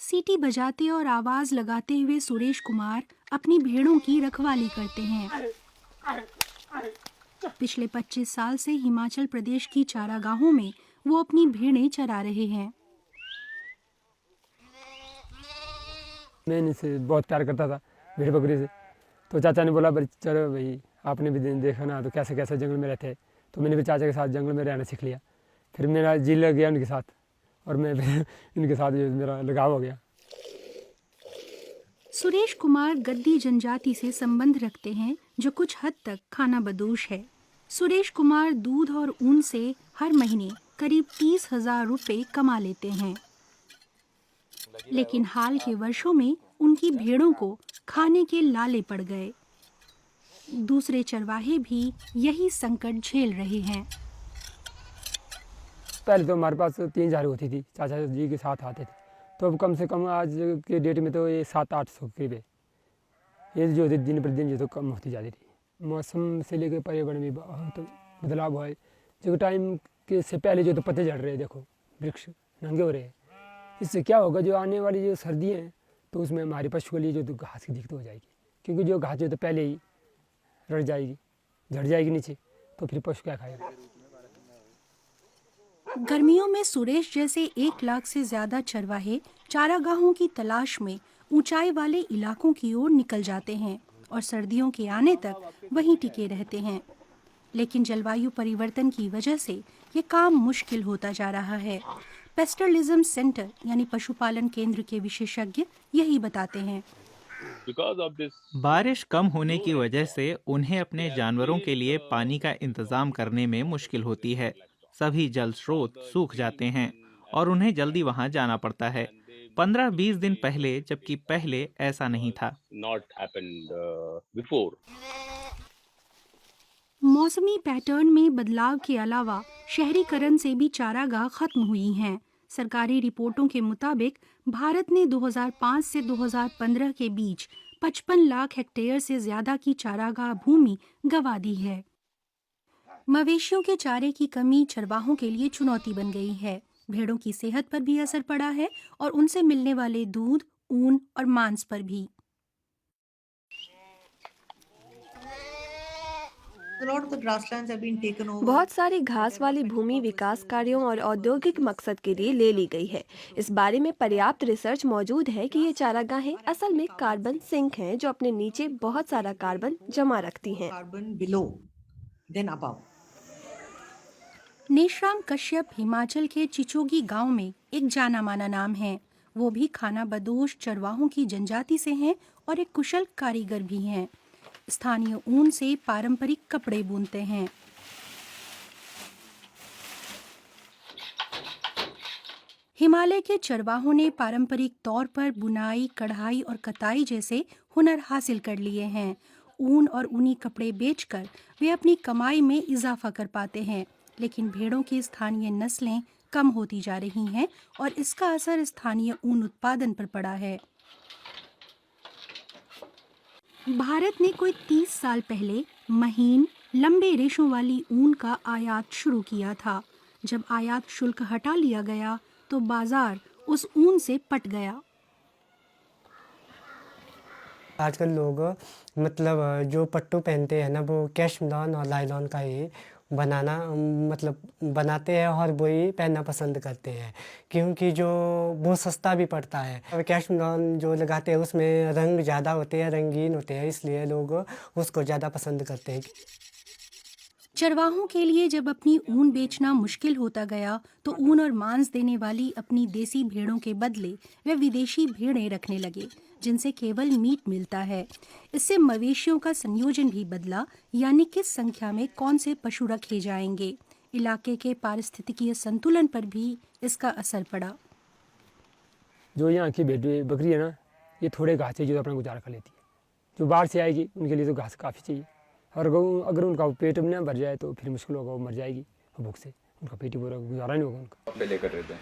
सीटी बजाते और आवाज लगाते हुए सुरेश कुमार अपनी भेड़ों की रखवाली करते हैं। पिछले 25 साल से हिमाचल प्रदेश की चारागाहों में वो अपनी भेड़ें चरा रहे हैं। मैं इनसे बहुत प्यार करता था, भेड़ बकरी से। तो चाचा ने बोला, चलो भाई आपने भी देखा ना तो कैसे कैसे जंगल में रहते हैं। तो मैंने भी चाचा के साथ जंगल में रहना सीख लिया। फिर मेरा जी लग गया उनके साथ और मैं फिर इनके साथ मेरा लगाव हो गया। सुरेश कुमार गद्दी जनजाति से संबंध रखते हैं जो कुछ हद तक खानाबदोश है। सुरेश कुमार दूध और ऊन से हर महीने करीब 30,000 रुपए कमा लेते हैं, लेकिन हाल के वर्षों में उनकी भेड़ों को खाने के लाले पड़ गए। दूसरे चरवाहे भी यही संकट झेल रहे हैं। पहले तो हमारे पास 3,000 होती थी, चाचा जी के साथ आते थे। तो अब कम से कम आज के डेट में तो ये 700-800 करीब है। ये जो दिन पर दिन ये तो कम होती जा रही थी। मौसम से लेकर पर्यावरण में बहुत बदलाव हुआ है। जो टाइम के से पहले जो तो पत्ते झड़ रहे हैं, देखो वृक्ष नंगे हो रहे हैं। इससे क्या होगा, जो आने वाली जो सर्दी है तो उसमें हमारे पशु के लिए जो तो घास की दिक्कत हो जाएगी, क्योंकि जो घास जो तो पहले ही रड़ जाएगी, झड़ जाएगी नीचे, तो फिर पशु क्या खाएगा। गर्मियों में सुरेश जैसे 1 लाख से ज्यादा चरवाहे चारागाहों की तलाश में ऊंचाई वाले इलाकों की ओर निकल जाते हैं और सर्दियों के आने तक वहीं टिके रहते हैं। लेकिन जलवायु परिवर्तन की वजह से ये काम मुश्किल होता जा रहा है। पेस्टरलिज्म सेंटर यानी पशुपालन केंद्र के विशेषज्ञ यही बताते हैं। बारिश कम होने की वजह से उन्हें अपने जानवरों के लिए पानी का इंतजाम करने में मुश्किल होती है। सभी जल स्रोत सूख जाते हैं और उन्हें जल्दी वहां जाना पड़ता है। 15-20 दिन पहले, जबकि पहले ऐसा नहीं था। मौसमी पैटर्न में बदलाव के अलावा शहरीकरण से भी चारागाह खत्म हुई हैं। सरकारी रिपोर्टों के मुताबिक भारत ने 2005 से 2015 के बीच 55 लाख हेक्टेयर से ज्यादा की चारागाह भूमि गंवा दी है। मवेशियों के चारे की कमी चरवाहों के लिए चुनौती बन गई है। भेड़ों की सेहत पर भी असर पड़ा है और उनसे मिलने वाले दूध, ऊन और मांस पर भी। बहुत सारी घास वाली भूमि विकास कार्यों और औद्योगिक मकसद के लिए ले ली गई है। इस बारे में पर्याप्त रिसर्च मौजूद है कि ये चारागाहें असल में कार्बन सिंक हैं जो अपने नीचे बहुत सारा कार्बन जमा रखती हैं। नेशराम कश्यप हिमाचल के चिचोगी गांव में एक जाना माना नाम है। वो भी खानाबदोश चरवाहों की जनजाति से हैं और एक कुशल कारीगर भी हैं। स्थानीय ऊन से पारंपरिक कपड़े बुनते हैं। हिमालय के चरवाहों ने पारंपरिक तौर पर बुनाई, कढ़ाई और कताई जैसे हुनर हासिल कर लिए हैं। ऊन और ऊनी कपड़े बेचकर वे अपनी कमाई में इजाफा कर पाते हैं, लेकिन भेड़ों की स्थानीय नस्लें कम होती जा रही हैं और इसका असर स्थानीय ऊन उत्पादन पर पड़ा है। भारत ने कोई 30 साल पहले महीन, लंबे रेशों वाली ऊन का आयात शुरू किया था। जब आयात शुल्क हटा लिया गया तो बाजार उस ऊन से पट गया। आजकल लोग जो पट्टू पहनते हैं ना, वो कैशमदान और लाइलॉन का ही बनाते हैं और वही पहनना पसंद करते हैं, क्योंकि जो वो सस्ता भी पड़ता है। और कैशमदान जो लगाते हैं उसमें रंग ज़्यादा होते हैं, रंगीन होते हैं, इसलिए लोग उसको ज़्यादा पसंद करते हैं। चरवाहों के लिए जब अपनी ऊन बेचना मुश्किल होता गया तो ऊन और मांस देने वाली अपनी देसी भेड़ों के बदले वे विदेशी भेड़ें रखने लगे, जिनसे केवल मीट मिलता है। इससे मवेशियों का संयोजन भी बदला, यानी किस संख्या में कौन से पशु रखे जाएंगे। इलाके के पारिस्थितिकीय संतुलन पर भी इसका असर पड़ा। जो यहाँ की भेड़ बकरी है ना, ये थोड़े घास चाहिए जो अपना गुजारा कर लेती है। जो बाहर से आएगी उनके लिए तो घास काफ़ी चाहिए, और अगर उनका पेट में ना भर जाए तो फिर मुश्किल होगा, वो मर जाएगी भूख से। उनका पेट ही पूरा गुजारा नहीं होगा उनका। लेकर रहते हैं।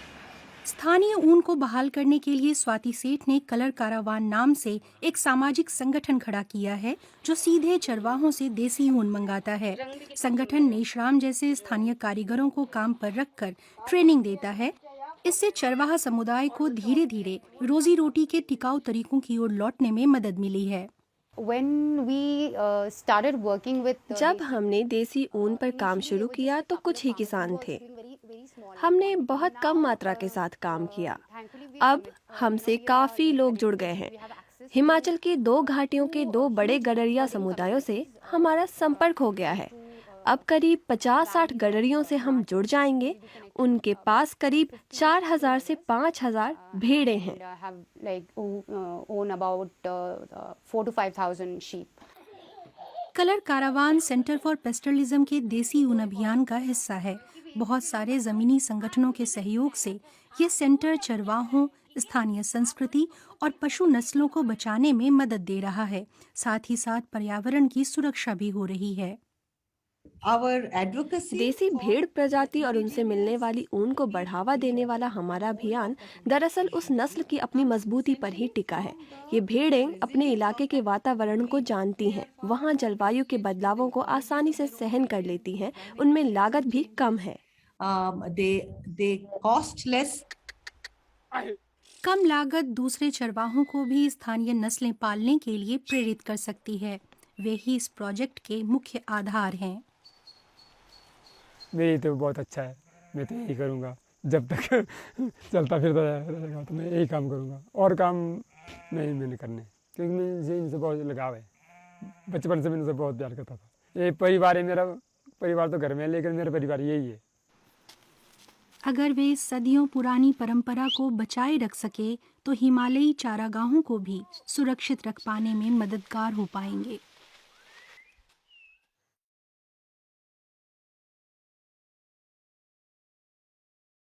स्थानीय ऊन को बहाल करने के लिए स्वाति सेठ ने कलर कारावान नाम से एक सामाजिक संगठन खड़ा किया है जो सीधे चरवाहों से देसी ऊन मंगाता है। संगठन नेशराम जैसे स्थानीय कारीगरों को काम पर रखकर ट्रेनिंग देता है। इससे चरवाहा समुदाय को धीरे धीरे रोजी रोटी के टिकाऊ तरीकों की ओर लौटने में मदद मिली है। When we started working with जब हमने देसी ऊन पर काम शुरू किया तो कुछ ही किसान थे। हमने बहुत कम मात्रा के साथ काम किया। अब हमसे काफी लोग जुड़ गए हैं। हिमाचल के 2 घाटियों के 2 बड़े गडरिया समुदायों से हमारा संपर्क हो गया है। अब करीब 50-60 गडरियों से हम जुड़ जाएंगे। उनके पास करीब 4,000 से 5,000 भेड़ें हैं। have like own about 4 to 5,000 sheep. Colour caravan centre for pastoralism के देसी ऊन अभियान का हिस्सा है। बहुत सारे जमीनी संगठनों के सहयोग से ये सेंटर चरवाहों, स्थानीय संस्कृति और पशु नस्लों को बचाने में मदद दे रहा है। साथ ही साथ पर्यावरण की सुरक्षा भी हो रही है। देसी भेड़ प्रजाति और उनसे मिलने वाली ऊन को बढ़ावा देने वाला हमारा अभियान दरअसल उस नस्ल की अपनी मजबूती पर ही टिका है। ये भेड़ें अपने इलाके के वातावरण को जानती हैं, वहाँ जलवायु के बदलावों को आसानी से सहन कर लेती हैं, उनमें लागत भी कम है। they cost less. कम लागत दूसरे चरवाहों को भी स्थानीय नस्लें पालने के लिए प्रेरित कर सकती है। वे ही इस प्रोजेक्ट के मुख्य आधार हैं। मेरी तो बहुत अच्छा है, मैं तो यही करूँगा जब तक चलता फिरता रहेगा तो मैं यही काम करूँगा और काम नहीं मैंने करने, क्योंकि मुझे इनसे बहुत लगाव है। बचपन से मैं इनसे बहुत प्यार करता था। ये परिवार है मेरा, परिवार तो घर में है लेकिन मेरा परिवार यही है। अगर वे इस सदियों पुरानी परंपरा को बचाए रख सके तो हिमालयी चारागाहों को भी सुरक्षित रख पाने में मददगार हो पाएंगे।